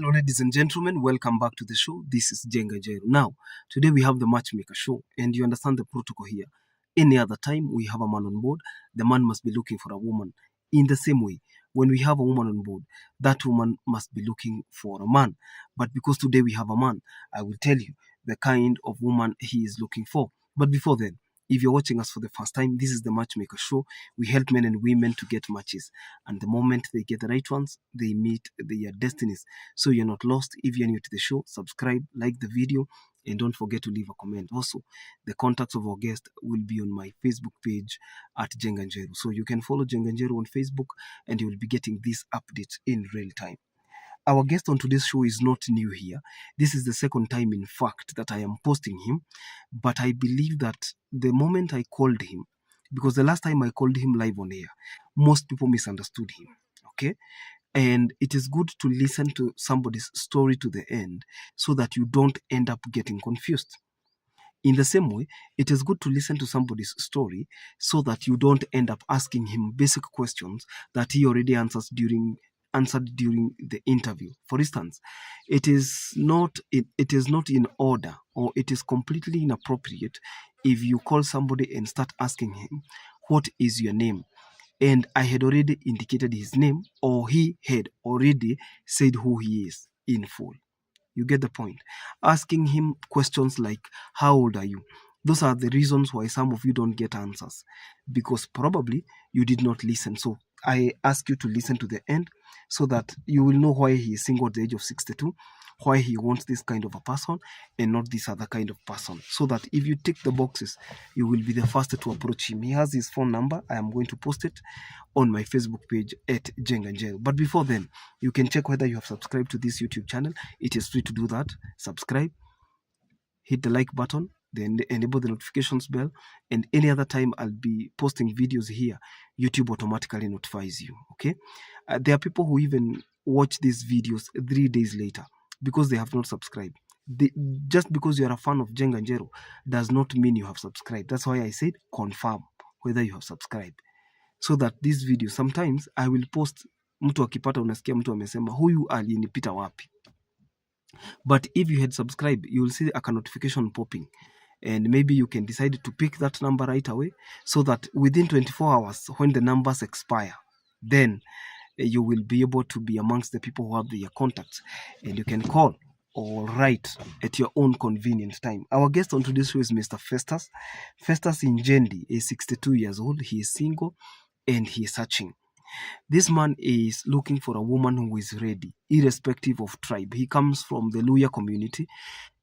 Hello, ladies and gentlemen. Welcome back to the show. This is Jenga Jairu. Now, today we have the Matchmaker show, and you understand the protocol here. Any other time we have a man on board, the man must be looking for a woman. In the same way, when we have a woman on board, that woman must be looking for a man. But because today we have a man, I will tell you the kind of woman he is looking for. But before then, if you're watching us for the first time, this is the Matchmaker show. We help men and women to get matches. And the moment they get the right ones, they meet their destinies. So you're not lost. If you're new to the show, subscribe, like the video, and don't forget to leave a comment. Also, the contacts of our guest will be on my Facebook page at Jenganjeru. So you can follow Jenganjeru on Facebook and you will be getting these updates in real time. Our guest on today's show is not new here. This is the second time, in fact, that I am posting him. But I believe that the moment I called him, because the last time I called him live on air, most people misunderstood him. Okay? And it is good to listen to somebody's story to the end so that you don't end up getting confused. In the same way, it is good to listen to somebody's story so that you don't end up asking him basic questions that he already answered during the interview. For instance, it is not in order, or it is completely inappropriate if you call somebody and start asking him, what is your name? And I had already indicated his name, or he had already said who he is in full. You get the point. Asking him questions like, how old are you? Those are the reasons why some of you don't get answers, because probably you did not listen. So I ask you to listen to the end so that you will know why he is single at the age of 62, why he wants this kind of a person and not this other kind of person. So that if you tick the boxes, you will be the first to approach him. He has his phone number. I am going to post it on my Facebook page at Jenganjel. But before then, you can check whether you have subscribed to this YouTube channel. It is free to do that. Subscribe, hit the like button, then enable the notifications bell, and any other time I'll be posting videos here, YouTube automatically notifies you. Okay? There are people who even watch these videos 3 days later because they have not subscribed. Just because you are a fan of Jenganjero does not mean you have subscribed. That's why I said confirm whether you have subscribed, so that this video, sometimes I will post, mtu akipata unasikia mtu amesema huyu alinipita wapi. But if you had subscribed, you will see a notification popping, and maybe you can decide to pick that number right away, so that within 24 hours, when the numbers expire, then you will be able to be amongst the people who have their contacts, and you can call or write at your own convenient time. Our guest on today's show is Mr. Festus. Festus Injendi is 62 years old. He is single and he is searching. This man is looking for a woman who is ready, irrespective of tribe. He comes from the Luya community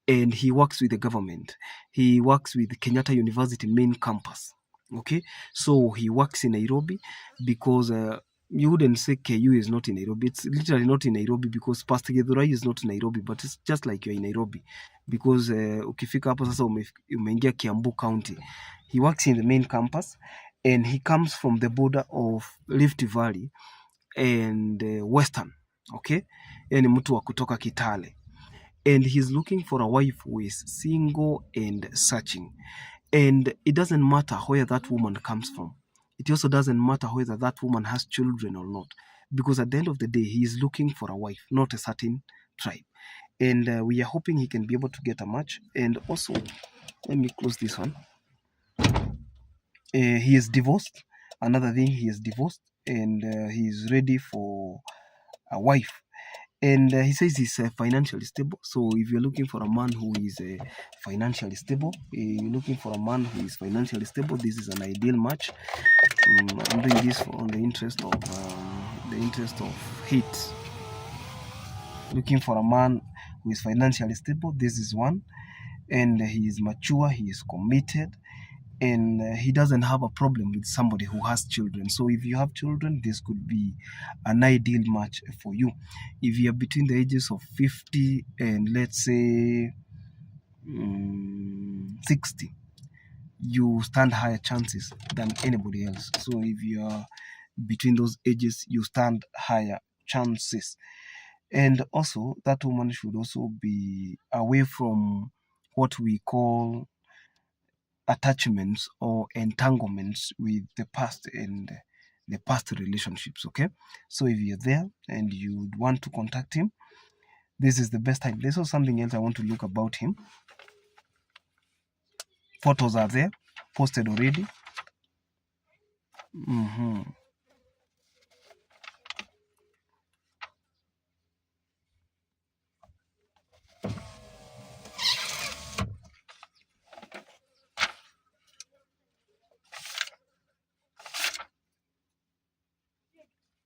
and he works with the government. He works with Kenyatta University main campus. Okay, so he works in Nairobi because you wouldn't say KU is not in Nairobi. It's literally not in Nairobi because Pastor Githurai is not in Nairobi, but it's just like you're in Nairobi because ukifika hapo sasa umeingia Kiambu County. He works in the main campus and he comes from the border of Rift Valley and Western. Okay, yani mtu wa kutoka Kitale. And he's looking for a wife who is single and searching. And it doesn't matter where that woman comes from. It also doesn't matter whether that woman has children or not. Because at the end of the day, he is looking for a wife, not a certain tribe. And we are hoping he can be able to get a match. And also, let me close this one. He is divorced. Another thing, he is divorced. And he is ready for a wife. And he says he's financially stable. So if you're looking for a man who is financially stable, you're looking for a man who is financially stable, this is an ideal match. I'm doing this on the interest of hate. Looking for a man who is financially stable, this is one. And he is mature, he is committed, and he doesn't have a problem with somebody who has children. So if you have children, this could be an ideal match for you. If you are between the ages of 50 and let's say 60, you stand higher chances than anybody else. So if you are between those ages, you stand higher chances. And also, that woman should also be away from what we call attachments or entanglements with the past and the past relationships. Okay, so if you're there and you want to contact him, This is the best time. There's also something else I want to look about him. Photos are there, posted already.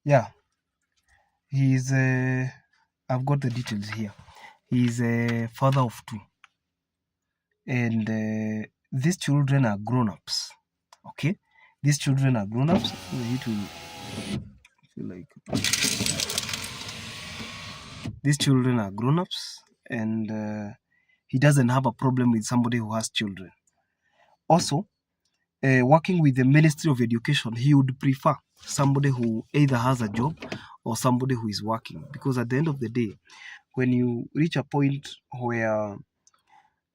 Yeah, he's I've got the details here. He's a father of 2, and these children are grown-ups. Okay, these children are grown-ups. It will feel like these children are grown-ups, and he doesn't have a problem with somebody who has children. Also, working with the Ministry of Education, he would prefer somebody who either has a job or somebody who is working, because at the end of the day, when you reach a point where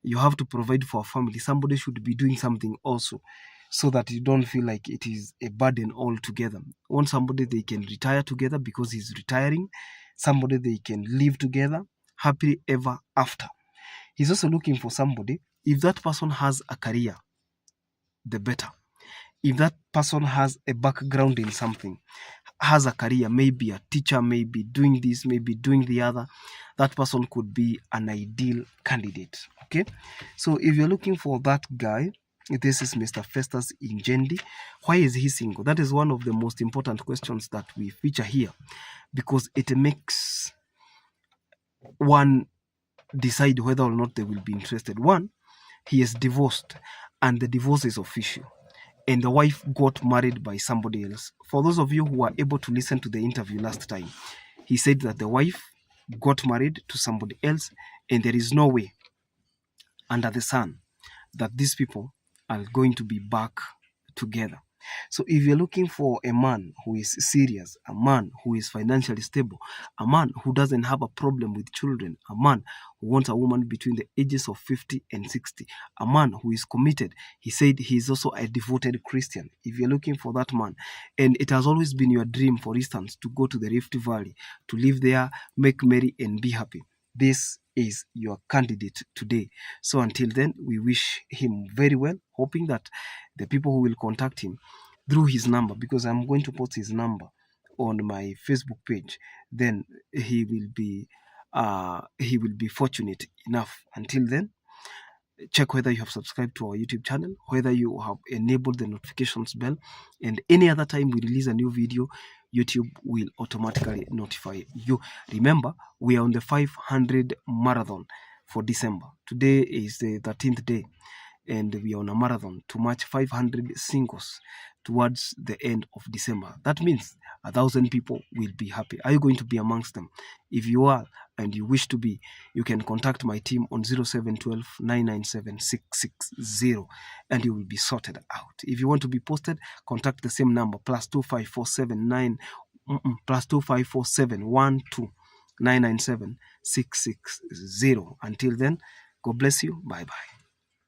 you have to provide for a family, somebody should be doing something also, so that you don't feel like it is a burden altogether. Want somebody they can retire together because he's retiring, somebody they can live together happily ever after. He's also looking for somebody, if that person has a career, the better. If that person has a background in something, has a career, maybe a teacher, maybe doing this, maybe doing the other, that person could be an ideal candidate. Okay, so if you're looking for that guy, this is Mr. Festus Injendi. Why is he single? That is one of the most important questions that we feature here, because it makes one decide whether or not they will be interested. One, he is divorced, and the divorce is official, and the wife got married by somebody else. For those of you who were able to listen to the interview last time, he said that the wife got married to somebody else, and there is no way under the sun that these people are going to be back together. So if you're looking for a man who is serious, a man who is financially stable, a man who doesn't have a problem with children, a man who wants a woman between the ages of 50 and 60, a man who is committed, he said he is also a devoted Christian. If you're looking for that man, and it has always been your dream, for instance, to go to the Rift Valley, to live there, make merry and be happy, this is your candidate today. So until then, we wish him very well, hoping that the people who will contact him through his number, because I'm going to post his number on my Facebook page, then he will be fortunate enough. Until then, check whether you have subscribed to our YouTube channel, whether you have enabled the notifications bell, and any other time we release a new video, YouTube will automatically notify you. Remember, we are on the 500 marathon for December. Today is the 13th day, and we are on a marathon to match 500 singles towards the end of December. That means 1,000 people will be happy. Are you going to be amongst them? If you are and you wish to be, you can contact my team on 0712 997 660 and you will be sorted out. If you want to be posted, contact the same number, +25479 +25471 997 660. Until then, God bless you. Bye bye.